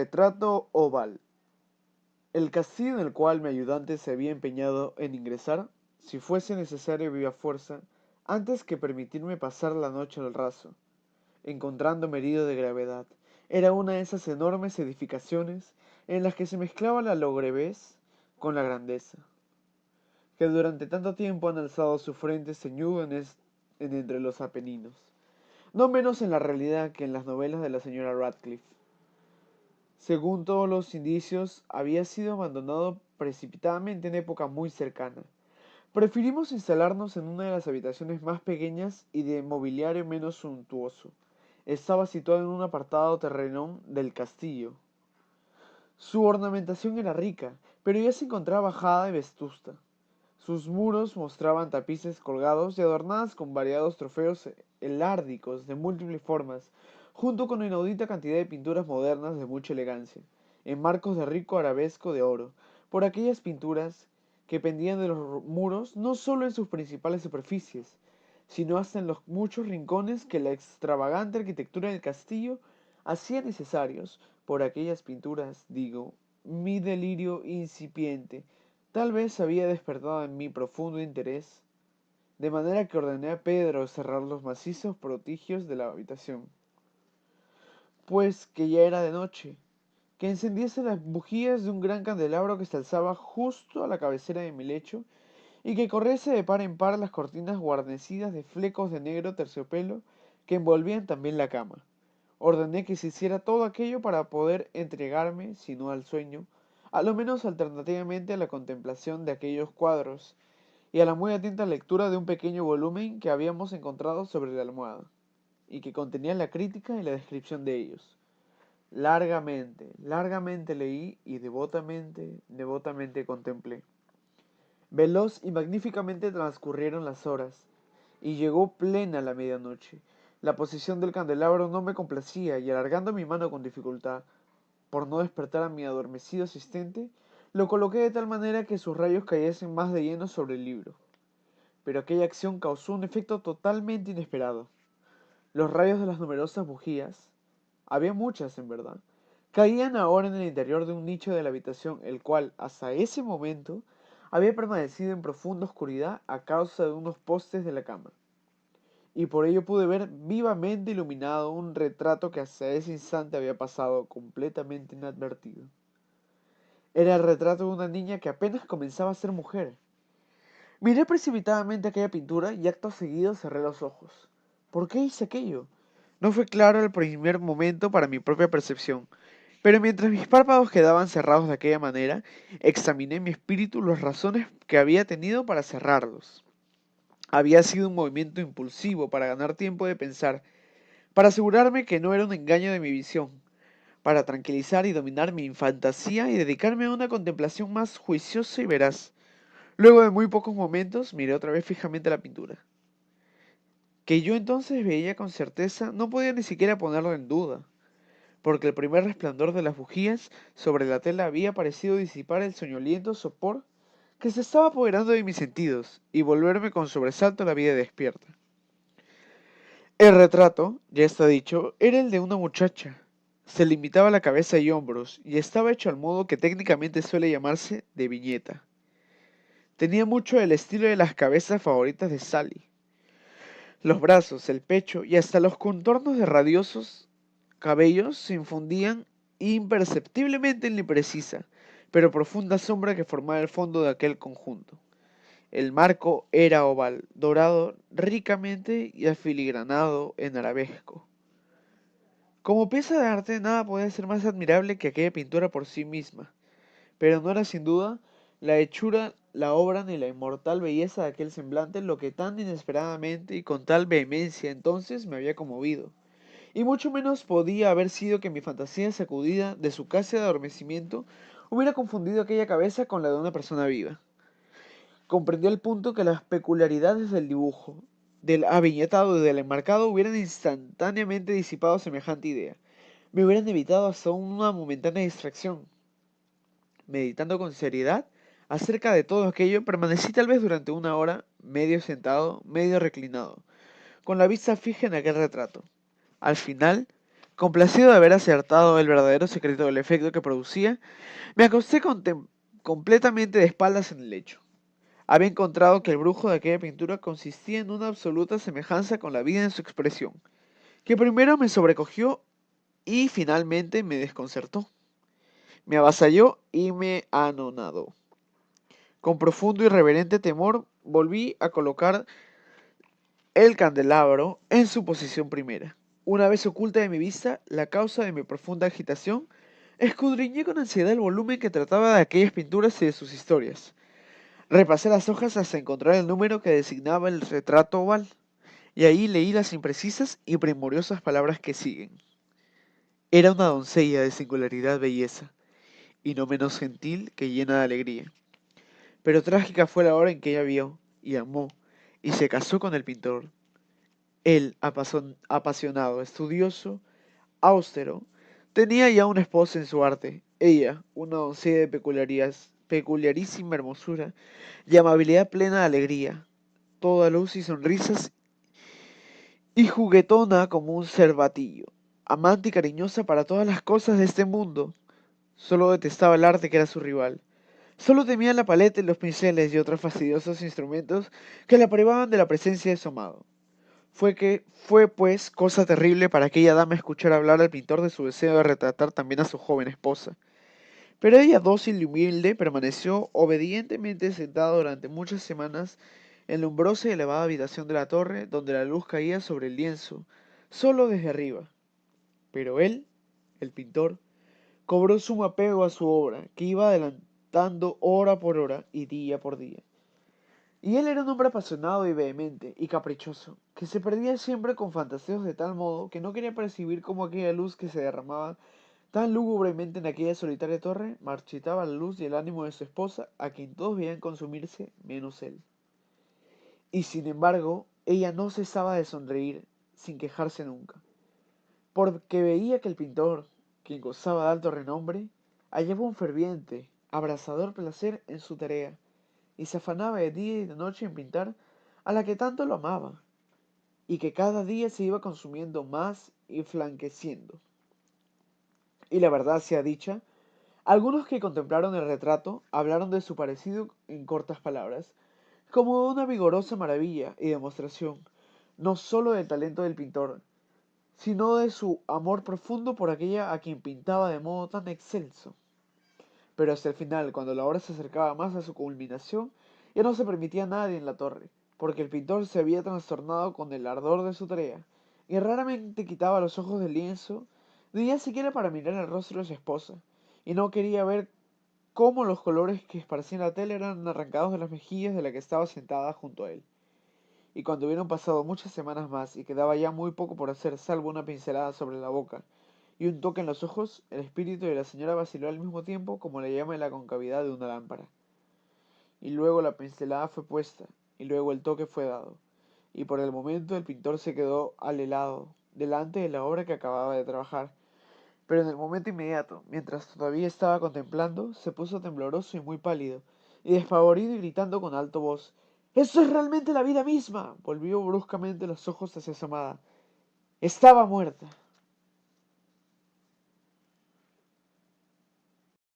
Retrato oval. El castillo en el cual mi ayudante se había empeñado en ingresar, si fuese necesario viva fuerza, antes que permitirme pasar la noche al raso, encontrándome herido de gravedad, era una de esas enormes edificaciones en las que se mezclaba la logreguez con la grandeza, que durante tanto tiempo han alzado su frente ceñudo en entre los Apeninos, no menos en la realidad que en las novelas de la señora Radcliffe. Según todos los indicios, había sido abandonado precipitadamente en época muy cercana. Preferimos instalarnos en una de las habitaciones más pequeñas y de mobiliario menos suntuoso. Estaba situado en un apartado terrenón del castillo. Su ornamentación era rica, pero ya se encontraba bajada y vetusta. Sus muros mostraban tapices colgados y adornadas con variados trofeos helárdicos de múltiples formas, junto con una inaudita cantidad de pinturas modernas de mucha elegancia, en marcos de rico arabesco de oro, por aquellas pinturas que pendían de los muros no solo en sus principales superficies, sino hasta en los muchos rincones que la extravagante arquitectura del castillo hacía necesarios. Por aquellas pinturas, digo, mi delirio incipiente tal vez había despertado en mí profundo interés, de manera que ordené a Pedro cerrar los macizos prodigios de la habitación, pues que ya era de noche, que encendiese las bujías de un gran candelabro que se alzaba justo a la cabecera de mi lecho, y que corriese de par en par las cortinas guarnecidas de flecos de negro terciopelo que envolvían también la cama. Ordené que se hiciera todo aquello para poder entregarme, si no al sueño, a lo menos alternativamente a la contemplación de aquellos cuadros y a la muy atenta lectura de un pequeño volumen que habíamos encontrado sobre la almohada, y que contenía la crítica y la descripción de ellos. Largamente, largamente leí y devotamente contemplé. Veloz y magníficamente transcurrieron las horas, y llegó plena la medianoche. La posición del candelabro no me complacía, y alargando mi mano con dificultad, por no despertar a mi adormecido asistente, lo coloqué de tal manera que sus rayos cayesen más de lleno sobre el libro. Pero aquella acción causó un efecto totalmente inesperado. Los rayos de las numerosas bujías, había muchas en verdad, caían ahora en el interior de un nicho de la habitación, el cual, hasta ese momento, había permanecido en profunda oscuridad a causa de unos postes de la cama, y por ello pude ver vivamente iluminado un retrato que hasta ese instante había pasado completamente inadvertido. Era el retrato de una niña que apenas comenzaba a ser mujer. Miré precipitadamente aquella pintura y acto seguido cerré los ojos. ¿Por qué hice aquello? No fue claro al primer momento para mi propia percepción, pero mientras mis párpados quedaban cerrados de aquella manera, examiné en mi espíritu las razones que había tenido para cerrarlos. Había sido un movimiento impulsivo para ganar tiempo de pensar, para asegurarme que no era un engaño de mi visión, para tranquilizar y dominar mi fantasía y dedicarme a una contemplación más juiciosa y veraz. Luego de muy pocos momentos miré otra vez fijamente la pintura, que yo entonces veía con certeza, no podía ni siquiera ponerlo en duda, porque el primer resplandor de las bujías sobre la tela había parecido disipar el soñoliento sopor que se estaba apoderando de mis sentidos y volverme con sobresalto a la vida despierta. El retrato, ya está dicho, era el de una muchacha. Se limitaba a la cabeza y hombros, y estaba hecho al modo que técnicamente suele llamarse de viñeta. Tenía mucho el estilo de las cabezas favoritas de Sally. Los brazos, el pecho y hasta los contornos de radiosos cabellos se infundían imperceptiblemente en la imprecisa, pero profunda sombra que formaba el fondo de aquel conjunto. El marco era oval, dorado ricamente y afiligranado en arabesco. Como pieza de arte, nada podía ser más admirable que aquella pintura por sí misma, pero no era sin duda la hechura, la obra ni la inmortal belleza de aquel semblante lo que tan inesperadamente y con tal vehemencia entonces me había conmovido. Y mucho menos podía haber sido que mi fantasía sacudida de su casi adormecimiento hubiera confundido aquella cabeza con la de una persona viva. Comprendió al punto que las peculiaridades del dibujo, del aviñetado y del enmarcado hubieran instantáneamente disipado semejante idea. Me hubieran evitado hasta una momentánea distracción. Meditando con seriedad acerca de todo aquello, permanecí tal vez durante una hora, medio sentado, medio reclinado, con la vista fija en aquel retrato. Al final, Complacido de haber acertado el verdadero secreto del efecto que producía, me acosté completamente de espaldas en el lecho. Había encontrado que el brujo de aquella pintura consistía en una absoluta semejanza con la vida en su expresión, que primero me sobrecogió y finalmente me desconcertó, me avasalló y me anonadó. Con profundo y reverente temor volví a colocar el candelabro en su posición primera. Una vez oculta de mi vista la causa de mi profunda agitación, escudriñé con ansiedad el volumen que trataba de aquellas pinturas y de sus historias. Repasé las hojas hasta encontrar el número que designaba el retrato oval, y ahí leí las imprecisas y primorosas palabras que siguen. Era una doncella de singularidad belleza, y no menos gentil que llena de alegría. Pero trágica fue la hora en que ella vio, y amó, y se casó con el pintor. Él, apasionado, estudioso, austero, tenía ya una esposa en su arte. Ella, una doncella de peculiarísima hermosura y amabilidad plena de alegría, toda luz y sonrisas y juguetona como un cervatillo, amante y cariñosa para todas las cosas de este mundo. Solo detestaba el arte que era su rival. Solo temía la paleta y los pinceles y otros fastidiosos instrumentos que la privaban de la presencia de su amado. Fue pues cosa terrible para aquella dama escuchar hablar al pintor de su deseo de retratar también a su joven esposa. Pero ella, dócil y humilde, permaneció obedientemente sentada durante muchas semanas en la umbrosa y elevada habitación de la torre, donde la luz caía sobre el lienzo, solo desde arriba. Pero él, el pintor, cobró sumo apego a su obra, que iba adelantando hora por hora y día por día. Y él era un hombre apasionado y vehemente y caprichoso, que se perdía siempre con fantasías de tal modo que no quería percibir cómo aquella luz que se derramaba tan lúgubremente en aquella solitaria torre marchitaba la luz y el ánimo de su esposa, a quien todos veían consumirse menos él. Y sin embargo, ella no cesaba de sonreír, sin quejarse nunca, porque veía que el pintor, quien gozaba de alto renombre, hallaba un ferviente, abrasador placer en su tarea, y se afanaba de día y de noche en pintar a la que tanto lo amaba, y que cada día se iba consumiendo más y flanqueciendo. Y la verdad sea dicha, algunos que contemplaron el retrato hablaron de su parecido en cortas palabras, como de una vigorosa maravilla y demostración, no sólo del talento del pintor, sino de su amor profundo por aquella a quien pintaba de modo tan excelso. Pero hasta el final, cuando la obra se acercaba más a su culminación, ya no se permitía a nadie en la torre, porque el pintor se había trastornado con el ardor de su tarea, y raramente quitaba los ojos del lienzo, ni ya siquiera para mirar el rostro de su esposa, y no quería ver cómo los colores que esparcían la tela eran arrancados de las mejillas de la que estaba sentada junto a él. Y cuando hubieron pasado muchas semanas más y quedaba ya muy poco por hacer salvo una pincelada sobre la boca y un toque en los ojos, el espíritu de la señora vaciló al mismo tiempo como la llama en la concavidad de una lámpara. Y luego la pincelada fue puesta, y luego el toque fue dado, y por el momento el pintor se quedó al helado, delante de la obra que acababa de trabajar. Pero en el momento inmediato, mientras todavía estaba contemplando, se puso tembloroso y muy pálido, y despavorido y gritando con alta voz: «¡Esto es realmente la vida misma!». Volvió bruscamente los ojos hacia su amada. Estaba muerta.